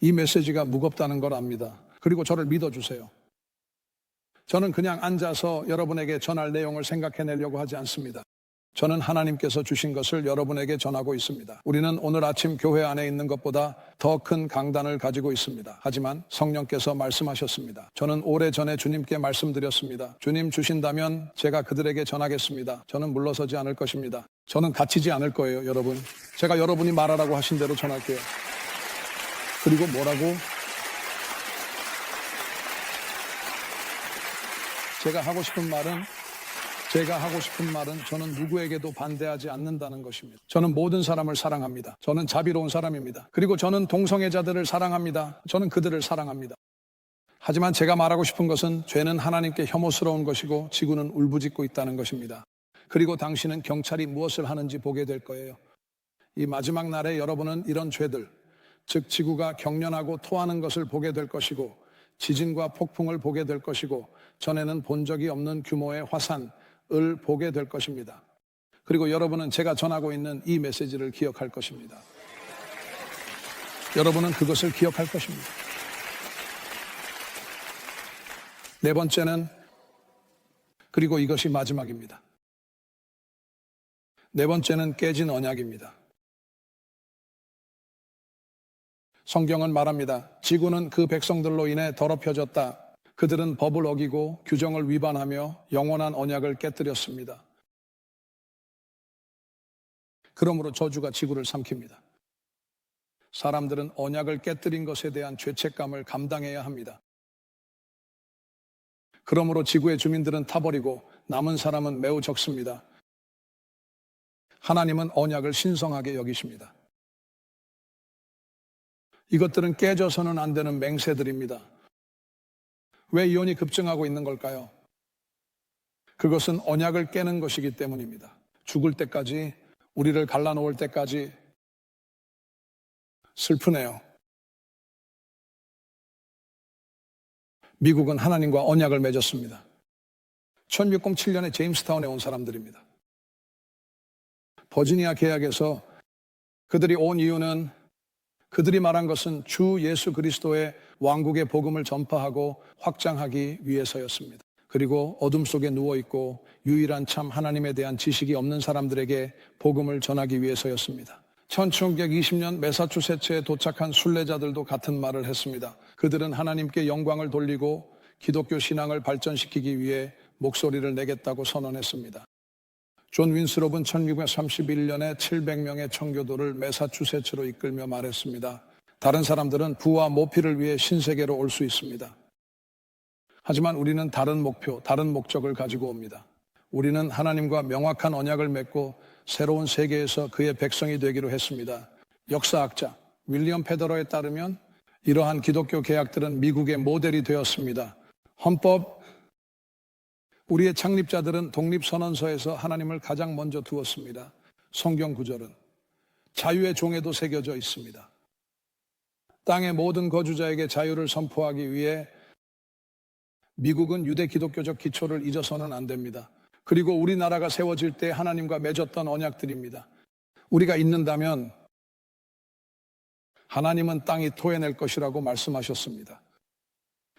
이 메시지가 무겁다는 걸 압니다. 그리고 저를 믿어주세요. 저는 그냥 앉아서 여러분에게 전할 내용을 생각해내려고 하지 않습니다. 저는 하나님께서 주신 것을 여러분에게 전하고 있습니다. 우리는 오늘 아침 교회 안에 있는 것보다 더 큰 강단을 가지고 있습니다. 하지만 성령께서 말씀하셨습니다. 저는 오래전에 주님께 말씀드렸습니다. 주님 주신다면 제가 그들에게 전하겠습니다. 저는 물러서지 않을 것입니다. 저는 갇히지 않을 거예요, 여러분. 제가 여러분이 말하라고 하신 대로 전할게요. 그리고 뭐라고? 제가 하고 싶은 말은 저는 누구에게도 반대하지 않는다는 것입니다. 저는 모든 사람을 사랑합니다. 저는 자비로운 사람입니다. 그리고 저는 동성애자들을 사랑합니다. 저는 그들을 사랑합니다. 하지만 제가 말하고 싶은 것은 죄는 하나님께 혐오스러운 것이고 지구는 울부짖고 있다는 것입니다. 그리고 당신은 경찰이 무엇을 하는지 보게 될 거예요. 이 마지막 날에 여러분은 이런 죄들, 즉 지구가 경련하고 토하는 것을 보게 될 것이고 지진과 폭풍을 보게 될 것이고 전에는 본 적이 없는 규모의 화산을 보게 될 것입니다. 그리고 여러분은 제가 전하고 있는 이 메시지를 기억할 것입니다. 여러분은 그것을 기억할 것입니다. 네 번째는, 그리고 이것이 마지막입니다. 네 번째는 깨진 언약입니다. 성경은 말합니다. 지구는 그 백성들로 인해 더럽혀졌다. 그들은 법을 어기고 규정을 위반하며 영원한 언약을 깨뜨렸습니다. 그러므로 저주가 지구를 삼킵니다. 사람들은 언약을 깨뜨린 것에 대한 죄책감을 감당해야 합니다. 그러므로 지구의 주민들은 타버리고 남은 사람은 매우 적습니다. 하나님은 언약을 신성하게 여기십니다. 이것들은 깨져서는 안 되는 맹세들입니다. 왜 이혼이 급증하고 있는 걸까요? 그것은 언약을 깨는 것이기 때문입니다. 죽을 때까지, 우리를 갈라놓을 때까지. 슬프네요. 미국은 하나님과 언약을 맺었습니다. 1607년에 제임스타운에 온 사람들입니다. 버지니아 계약에서 그들이 온 이유는, 그들이 말한 것은 주 예수 그리스도의 왕국의 복음을 전파하고 확장하기 위해서였습니다. 그리고 어둠 속에 누워있고 유일한 참 하나님에 대한 지식이 없는 사람들에게 복음을 전하기 위해서였습니다. 1920년 매사추세츠에 도착한 순례자들도 같은 말을 했습니다. 그들은 하나님께 영광을 돌리고 기독교 신앙을 발전시키기 위해 목소리를 내겠다고 선언했습니다. 존 윈스롭은 1631년에 700명의 청교도를 매사추세츠로 이끌며 말했습니다. 다른 사람들은 부와 모피를 위해 신세계로 올 수 있습니다. 하지만 우리는 다른 목표, 다른 목적을 가지고 옵니다. 우리는 하나님과 명확한 언약을 맺고 새로운 세계에서 그의 백성이 되기로 했습니다. 역사학자 윌리엄 페더러에 따르면 이러한 기독교 계약들은 미국의 모델이 되었습니다. 헌법, 우리의 창립자들은 독립선언서에서 하나님을 가장 먼저 두었습니다. 성경 구절은 자유의 종에도 새겨져 있습니다. 땅의 모든 거주자에게 자유를 선포하기 위해 미국은 유대 기독교적 기초를 잊어서는 안 됩니다. 그리고 우리나라가 세워질 때 하나님과 맺었던 언약들입니다. 우리가 잊는다면 하나님은 땅이 토해낼 것이라고 말씀하셨습니다.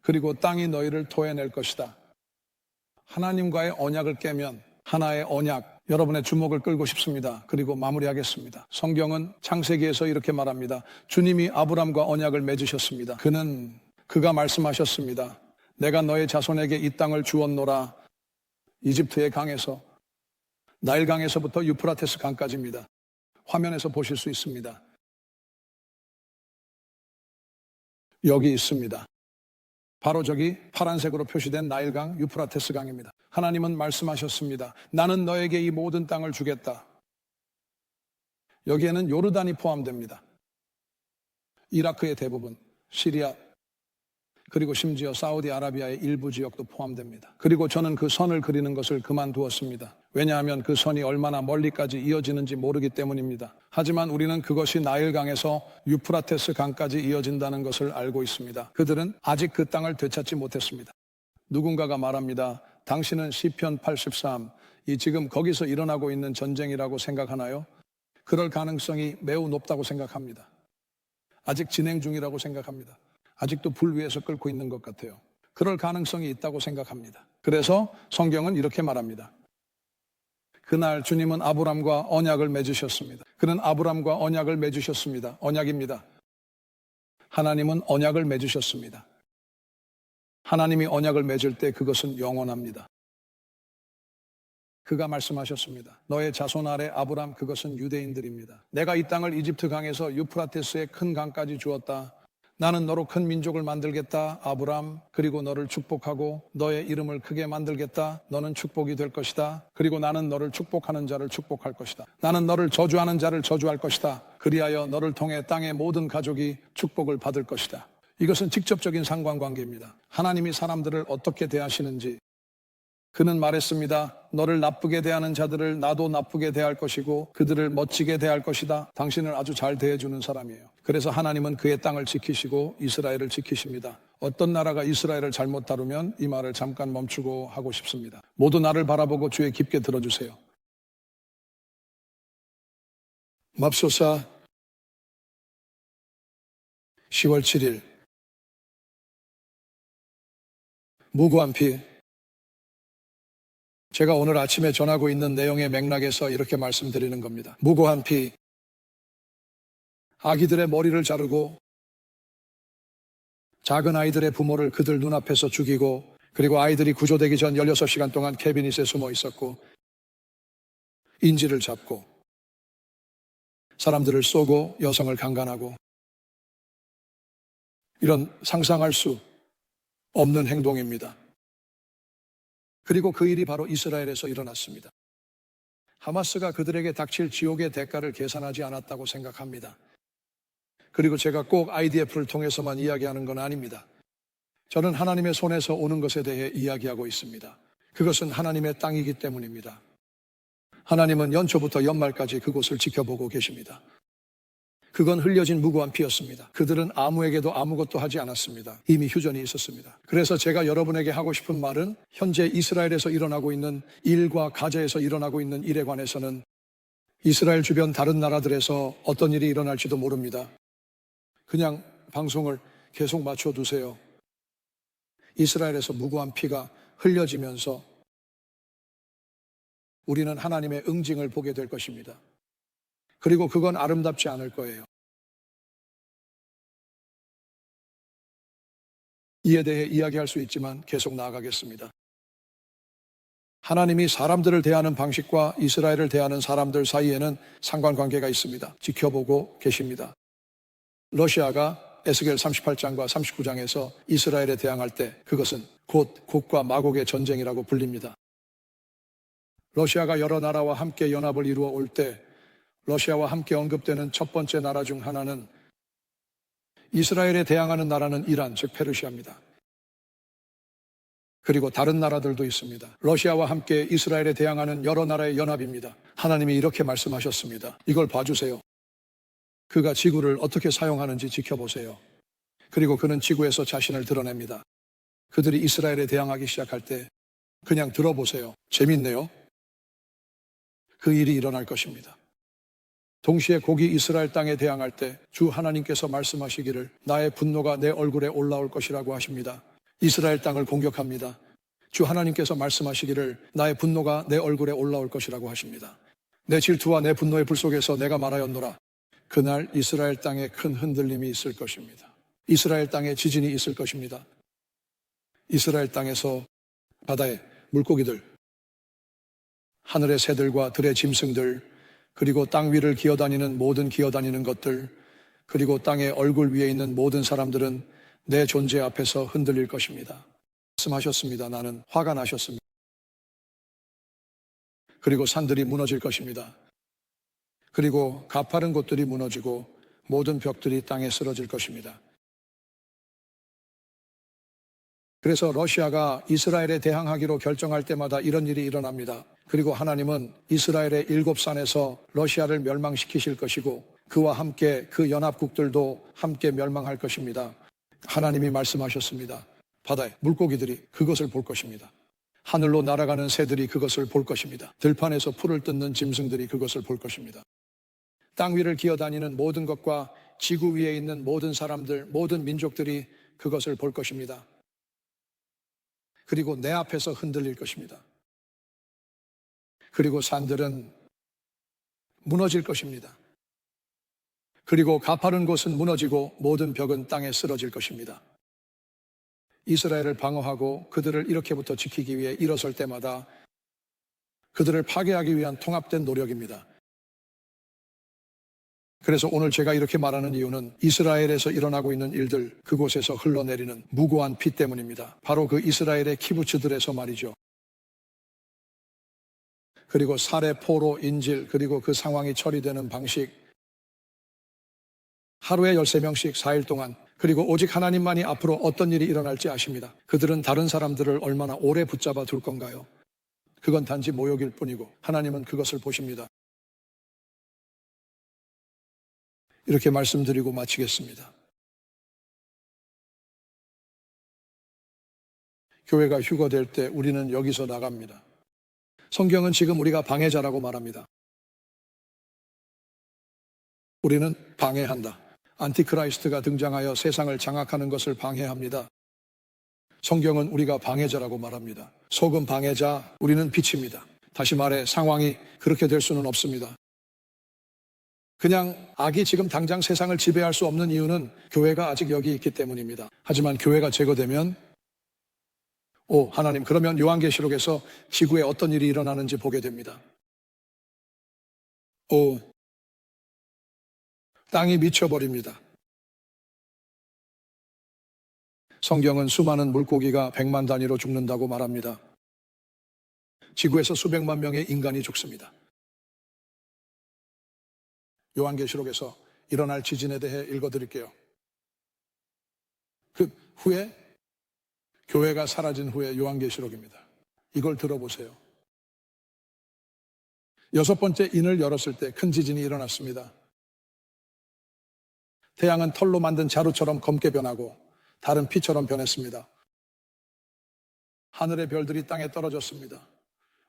그리고 땅이 너희를 토해낼 것이다. 하나님과의 언약을 깨면 하나의 언약, 여러분의 주목을 끌고 싶습니다. 그리고 마무리하겠습니다. 성경은 창세기에서 이렇게 말합니다. 주님이 아브람과 언약을 맺으셨습니다. 그가 말씀하셨습니다. 내가 너의 자손에게 이 땅을 주었노라. 이집트의 강에서, 나일강에서부터 유프라테스 강까지입니다. 화면에서 보실 수 있습니다. 여기 있습니다. 바로 저기 파란색으로 표시된 나일강, 유프라테스 강입니다. 하나님은 말씀하셨습니다. 나는 너에게 이 모든 땅을 주겠다. 여기에는 요르단이 포함됩니다. 이라크의 대부분, 시리아, 그리고 심지어 사우디아라비아의 일부 지역도 포함됩니다. 그리고 저는 그 선을 그리는 것을 그만두었습니다. 왜냐하면 그 선이 얼마나 멀리까지 이어지는지 모르기 때문입니다. 하지만 우리는 그것이 나일강에서 유프라테스 강까지 이어진다는 것을 알고 있습니다. 그들은 아직 그 땅을 되찾지 못했습니다. 누군가가 말합니다. 당신은 시편 83, 이 지금 거기서 일어나고 있는 전쟁이라고 생각하나요? 그럴 가능성이 매우 높다고 생각합니다. 아직 진행 중이라고 생각합니다. 아직도 불 위에서 끓고 있는 것 같아요. 그럴 가능성이 있다고 생각합니다. 그래서 성경은 이렇게 말합니다. 그날 주님은 아브람과 언약을 맺으셨습니다. 그는 아브람과 언약을 맺으셨습니다. 언약입니다. 하나님은 언약을 맺으셨습니다. 하나님이 언약을 맺을 때 그것은 영원합니다. 그가 말씀하셨습니다. 너의 자손 아래 아브람, 그것은 유대인들입니다. 내가 이 땅을 이집트 강에서 유프라테스의 큰 강까지 주었다. 나는 너로 큰 민족을 만들겠다. 아브람, 그리고 너를 축복하고 너의 이름을 크게 만들겠다. 너는 축복이 될 것이다. 그리고 나는 너를 축복하는 자를 축복할 것이다. 나는 너를 저주하는 자를 저주할 것이다. 그리하여 너를 통해 땅의 모든 가족이 축복을 받을 것이다. 이것은 직접적인 상관관계입니다. 하나님이 사람들을 어떻게 대하시는지, 그는 말했습니다. 너를 나쁘게 대하는 자들을 나도 나쁘게 대할 것이고 그들을 멋지게 대할 것이다. 당신을 아주 잘 대해주는 사람이에요. 그래서 하나님은 그의 땅을 지키시고 이스라엘을 지키십니다. 어떤 나라가 이스라엘을 잘못 다루면 이 말을 잠깐 멈추고 하고 싶습니다. 모두 나를 바라보고 주의 깊게 들어주세요. 맙소사 10월 7일 무고한 피. 제가 오늘 아침에 전하고 있는 내용의 맥락에서 이렇게 말씀드리는 겁니다. 무고한 피. 아기들의 머리를 자르고 작은 아이들의 부모를 그들 눈앞에서 죽이고, 그리고 아이들이 구조되기 전 16시간 동안 캐비닛에 숨어 있었고, 인지를 잡고 사람들을 쏘고 여성을 강간하고, 이런 상상할 수 없는 행동입니다. 그리고 그 일이 바로 이스라엘에서 일어났습니다. 하마스가 그들에게 닥칠 지옥의 대가를 계산하지 않았다고 생각합니다. 그리고 제가 꼭 IDF를 통해서만 이야기하는 건 아닙니다. 저는 하나님의 손에서 오는 것에 대해 이야기하고 있습니다. 그것은 하나님의 땅이기 때문입니다. 하나님은 연초부터 연말까지 그곳을 지켜보고 계십니다. 그건 흘려진 무고한 피였습니다. 그들은 아무에게도 아무것도 하지 않았습니다. 이미 휴전이 있었습니다. 그래서 제가 여러분에게 하고 싶은 말은, 현재 이스라엘에서 일어나고 있는 일과 가자에서 일어나고 있는 일에 관해서는 이스라엘 주변 다른 나라들에서 어떤 일이 일어날지도 모릅니다. 그냥 방송을 계속 맞춰두세요. 이스라엘에서 무고한 피가 흘려지면서 우리는 하나님의 응징을 보게 될 것입니다. 그리고 그건 아름답지 않을 거예요. 이에 대해 이야기할 수 있지만 계속 나아가겠습니다. 하나님이 사람들을 대하는 방식과 이스라엘을 대하는 사람들 사이에는 상관관계가 있습니다. 지켜보고 계십니다. 러시아가 에스겔 38장과 39장에서 이스라엘에 대항할 때 그것은 곧 곡과 마곡의 전쟁이라고 불립니다. 러시아가 여러 나라와 함께 연합을 이루어 올 때 러시아와 함께 언급되는 첫 번째 나라 중 하나는, 이스라엘에 대항하는 나라는 이란, 즉 페르시아입니다. 그리고 다른 나라들도 있습니다. 러시아와 함께 이스라엘에 대항하는 여러 나라의 연합입니다. 하나님이 이렇게 말씀하셨습니다. 이걸 봐주세요. 그가 지구를 어떻게 사용하는지 지켜보세요. 그리고 그는 지구에서 자신을 드러냅니다. 그들이 이스라엘에 대항하기 시작할 때 그냥 들어보세요. 재밌네요. 그 일이 일어날 것입니다. 동시에 곡이 이스라엘 땅에 대항할 때 주 하나님께서 말씀하시기를 나의 분노가 내 얼굴에 올라올 것이라고 하십니다. 이스라엘 땅을 공격합니다. 주 하나님께서 말씀하시기를 나의 분노가 내 얼굴에 올라올 것이라고 하십니다. 내 질투와 내 분노의 불 속에서 내가 말하였노라. 그날 이스라엘 땅에 큰 흔들림이 있을 것입니다. 이스라엘 땅에 지진이 있을 것입니다. 이스라엘 땅에서 바다의 물고기들, 하늘의 새들과 들의 짐승들, 그리고 땅 위를 기어다니는 모든 기어다니는 것들, 그리고 땅의 얼굴 위에 있는 모든 사람들은 내 존재 앞에서 흔들릴 것입니다. 말씀하셨습니다. 나는 화가 나셨습니다. 그리고 산들이 무너질 것입니다. 그리고 가파른 곳들이 무너지고 모든 벽들이 땅에 쓰러질 것입니다. 그래서 러시아가 이스라엘에 대항하기로 결정할 때마다 이런 일이 일어납니다. 그리고 하나님은 이스라엘의 7산에서 러시아를 멸망시키실 것이고 그와 함께 그 연합국들도 함께 멸망할 것입니다. 하나님이 말씀하셨습니다. 바다의 물고기들이 그것을 볼 것입니다. 하늘로 날아가는 새들이 그것을 볼 것입니다. 들판에서 풀을 뜯는 짐승들이 그것을 볼 것입니다. 땅 위를 기어다니는 모든 것과 지구 위에 있는 모든 사람들, 모든 민족들이 그것을 볼 것입니다. 그리고 내 앞에서 흔들릴 것입니다. 그리고 산들은 무너질 것입니다. 그리고 가파른 곳은 무너지고 모든 벽은 땅에 쓰러질 것입니다. 이스라엘을 방어하고 그들을 이렇게부터 지키기 위해 일어설 때마다 그들을 파괴하기 위한 통합된 노력입니다. 그래서 오늘 제가 이렇게 말하는 이유는 이스라엘에서 일어나고 있는 일들, 그곳에서 흘러내리는 무고한 피 때문입니다. 바로 그 이스라엘의 키부츠들에서 말이죠. 그리고 살해, 포로, 인질, 그리고 그 상황이 처리되는 방식, 하루에 13명씩 4일 동안, 그리고 오직 하나님만이 앞으로 어떤 일이 일어날지 아십니다. 그들은 다른 사람들을 얼마나 오래 붙잡아 둘 건가요? 그건 단지 모욕일 뿐이고 하나님은 그것을 보십니다. 이렇게 말씀드리고 마치겠습니다. 교회가 휴거될 때 우리는 여기서 나갑니다. 성경은 지금 우리가 방해자라고 말합니다. 우리는 방해한다. 안티크라이스트가 등장하여 세상을 장악하는 것을 방해합니다. 성경은 우리가 방해자라고 말합니다. 속은 방해자, 우리는 빛입니다. 다시 말해 상황이 그렇게 될 수는 없습니다. 그냥 악이 지금 당장 세상을 지배할 수 없는 이유는 교회가 아직 여기 있기 때문입니다. 하지만 교회가 제거되면 하나님, 그러면 요한계시록에서 지구에 어떤 일이 일어나는지 보게 됩니다. 땅이 미쳐버립니다. 성경은 수많은 물고기가 100만 단위로 죽는다고 말합니다. 지구에서 수백만 명의 인간이 죽습니다. 요한계시록에서 일어날 지진에 대해 읽어드릴게요. 그 후에 교회가 사라진 후에 요한계시록입니다. 이걸 들어보세요. 6번째 인을 열었을 때 큰 지진이 일어났습니다. 태양은 털로 만든 자루처럼 검게 변하고 달은 피처럼 변했습니다. 하늘의 별들이 땅에 떨어졌습니다.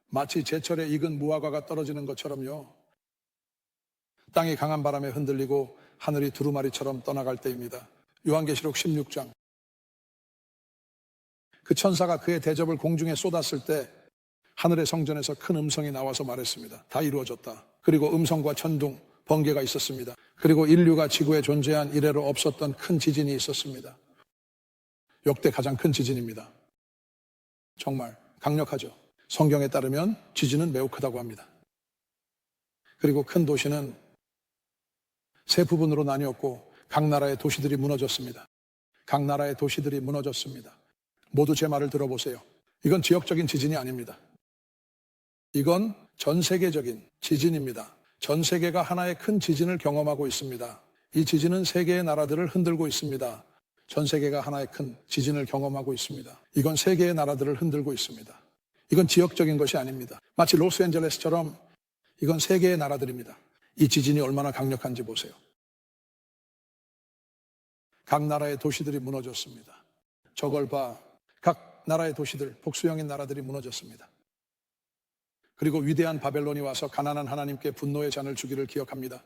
마치 제철에 익은 무화과가 떨어지는 것처럼요. 땅이 강한 바람에 흔들리고 하늘이 두루마리처럼 떠나갈 때입니다. 요한계시록 16장. 그 천사가 그의 대접을 공중에 쏟았을 때 하늘의 성전에서 큰 음성이 나와서 말했습니다. 다 이루어졌다. 그리고 음성과 천둥, 번개가 있었습니다. 그리고 인류가 지구에 존재한 이래로 없었던 큰 지진이 있었습니다. 역대 가장 큰 지진입니다. 정말 강력하죠. 성경에 따르면 지진은 매우 크다고 합니다. 그리고 큰 도시는 세 부분으로 나뉘었고 각 나라의 도시들이 무너졌습니다. 각 나라의 도시들이 무너졌습니다. 모두 제 말을 들어보세요. 이건 지역적인 지진이 아닙니다. 이건 전 세계적인 지진입니다. 전 세계가 하나의 큰 지진을 경험하고 있습니다. 이 지진은 세계의 나라들을 흔들고 있습니다. 전 세계가 하나의 큰 지진을 경험하고 있습니다. 이건 세계의 나라들을 흔들고 있습니다. 이건 지역적인 것이 아닙니다. 마치 로스앤젤레스처럼 이건 세계의 나라들입니다. 이 지진이 얼마나 강력한지 보세요. 각 나라의 도시들이 무너졌습니다. 저걸 봐. 각 나라의 도시들, 복수형인 나라들이 무너졌습니다. 그리고 위대한 바벨론이 와서 가난한 하나님께 분노의 잔을 주기를 기억합니다.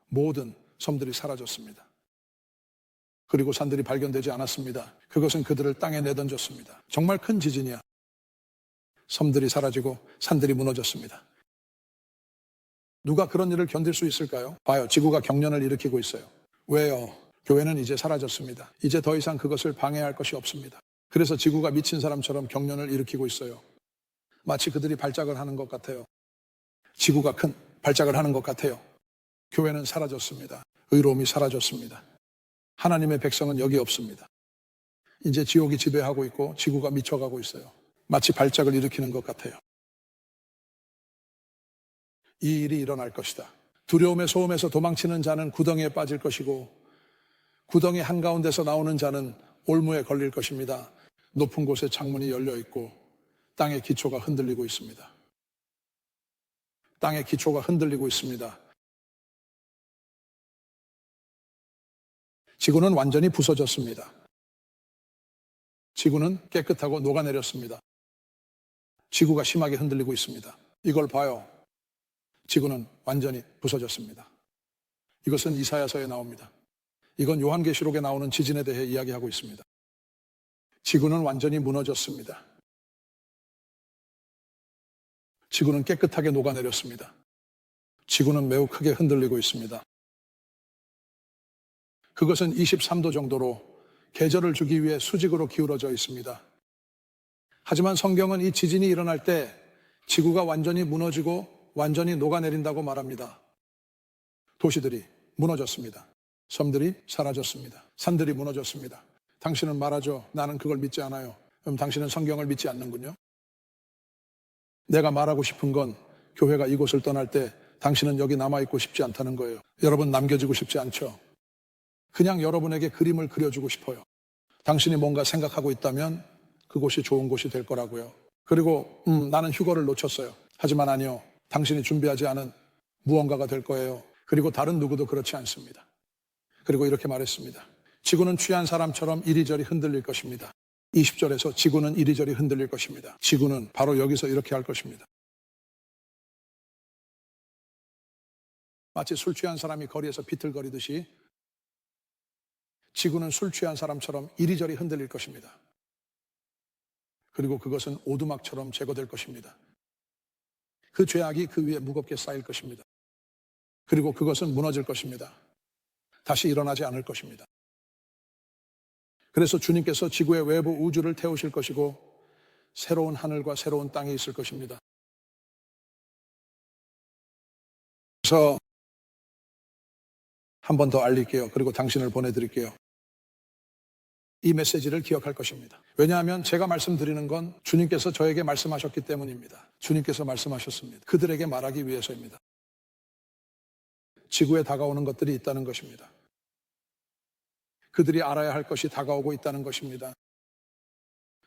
모든 섬들이 사라졌습니다. 그리고 산들이 발견되지 않았습니다. 그것은 그들을 땅에 내던졌습니다. 정말 큰 지진이야. 섬들이 사라지고 산들이 무너졌습니다. 누가 그런 일을 견딜 수 있을까요? 봐요. 지구가 경련을 일으키고 있어요. 왜요? 교회는 이제 사라졌습니다. 이제 더 이상 그것을 방해할 것이 없습니다. 그래서 지구가 미친 사람처럼 경련을 일으키고 있어요. 마치 그들이 발작을 하는 것 같아요. 지구가 큰 발작을 하는 것 같아요. 교회는 사라졌습니다. 의로움이 사라졌습니다. 하나님의 백성은 여기 없습니다. 이제 지옥이 지배하고 있고 지구가 미쳐가고 있어요. 마치 발작을 일으키는 것 같아요. 이 일이 일어날 것이다. 두려움의 소음에서 도망치는 자는 구덩이에 빠질 것이고 구덩이 한가운데서 나오는 자는 올무에 걸릴 것입니다. 높은 곳에 창문이 열려 있고 땅의 기초가 흔들리고 있습니다. 땅의 기초가 흔들리고 있습니다. 지구는 완전히 부서졌습니다. 지구는 깨끗하고 녹아내렸습니다. 지구가 심하게 흔들리고 있습니다. 이걸 봐요. 지구는 완전히 부서졌습니다. 이것은 이사야서에 나옵니다. 이건 요한계시록에 나오는 지진에 대해 이야기하고 있습니다. 지구는 완전히 무너졌습니다. 지구는 깨끗하게 녹아내렸습니다. 지구는 매우 크게 흔들리고 있습니다. 그것은 23도 정도로 계절을 주기 위해 수직으로 기울어져 있습니다. 하지만 성경은 이 지진이 일어날 때 지구가 완전히 무너지고 완전히 녹아내린다고 말합니다. 도시들이 무너졌습니다. 섬들이 사라졌습니다. 산들이 무너졌습니다. 당신은 말하죠. 나는 그걸 믿지 않아요. 그럼 당신은 성경을 믿지 않는군요. 내가 말하고 싶은 건 교회가 이곳을 떠날 때 당신은 여기 남아있고 싶지 않다는 거예요. 여러분 남겨지고 싶지 않죠. 그냥 여러분에게 그림을 그려주고 싶어요. 당신이 뭔가 생각하고 있다면 그곳이 좋은 곳이 될 거라고요. 그리고 나는 휴거를 놓쳤어요. 하지만 아니요. 당신이 준비하지 않은 무언가가 될 거예요. 그리고 다른 누구도 그렇지 않습니다. 그리고 이렇게 말했습니다. 지구는 취한 사람처럼 이리저리 흔들릴 것입니다. 20절에서 지구는 이리저리 흔들릴 것입니다. 지구는 바로 여기서 이렇게 할 것입니다. 마치 술 취한 사람이 거리에서 비틀거리듯이 지구는 술 취한 사람처럼 이리저리 흔들릴 것입니다. 그리고 그것은 오두막처럼 제거될 것입니다. 그 죄악이 그 위에 무겁게 쌓일 것입니다. 그리고 그것은 무너질 것입니다. 다시 일어나지 않을 것입니다. 그래서 주님께서 지구의 외부 우주를 태우실 것이고 새로운 하늘과 새로운 땅이 있을 것입니다. 그래서 한 번 더 알릴게요. 그리고 당신을 보내드릴게요. 이 메시지를 기억할 것입니다. 왜냐하면 제가 말씀드리는 건 주님께서 저에게 말씀하셨기 때문입니다. 주님께서 말씀하셨습니다. 그들에게 말하기 위해서입니다. 지구에 다가오는 것들이 있다는 것입니다. 그들이 알아야 할 것이 다가오고 있다는 것입니다.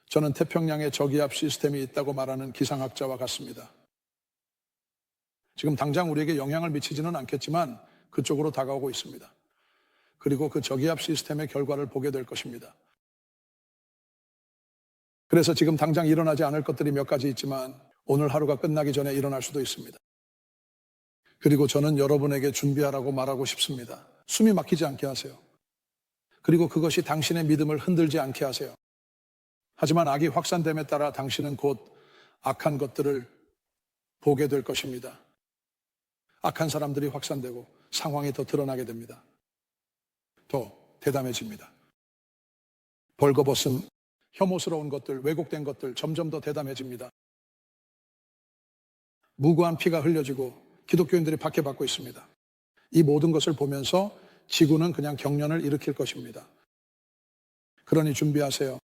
저는 태평양에 저기압 시스템이 있다고 말하는 기상학자와 같습니다. 지금 당장 우리에게 영향을 미치지는 않겠지만 그쪽으로 다가오고 있습니다. 그리고 그 저기압 시스템의 결과를 보게 될 것입니다. 그래서 지금 당장 일어나지 않을 것들이 몇 가지 있지만 오늘 하루가 끝나기 전에 일어날 수도 있습니다. 그리고 저는 여러분에게 준비하라고 말하고 싶습니다. 숨이 막히지 않게 하세요. 그리고 그것이 당신의 믿음을 흔들지 않게 하세요. 하지만 악이 확산됨에 따라 당신은 곧 악한 것들을 보게 될 것입니다. 악한 사람들이 확산되고 상황이 더 드러나게 됩니다. 더 대담해집니다. 벌거벗은 혐오스러운 것들, 왜곡된 것들 점점 더 대담해집니다. 무고한 피가 흘려지고 기독교인들이 박해받고 있습니다. 이 모든 것을 보면서 지구는 그냥 경련을 일으킬 것입니다. 그러니 준비하세요.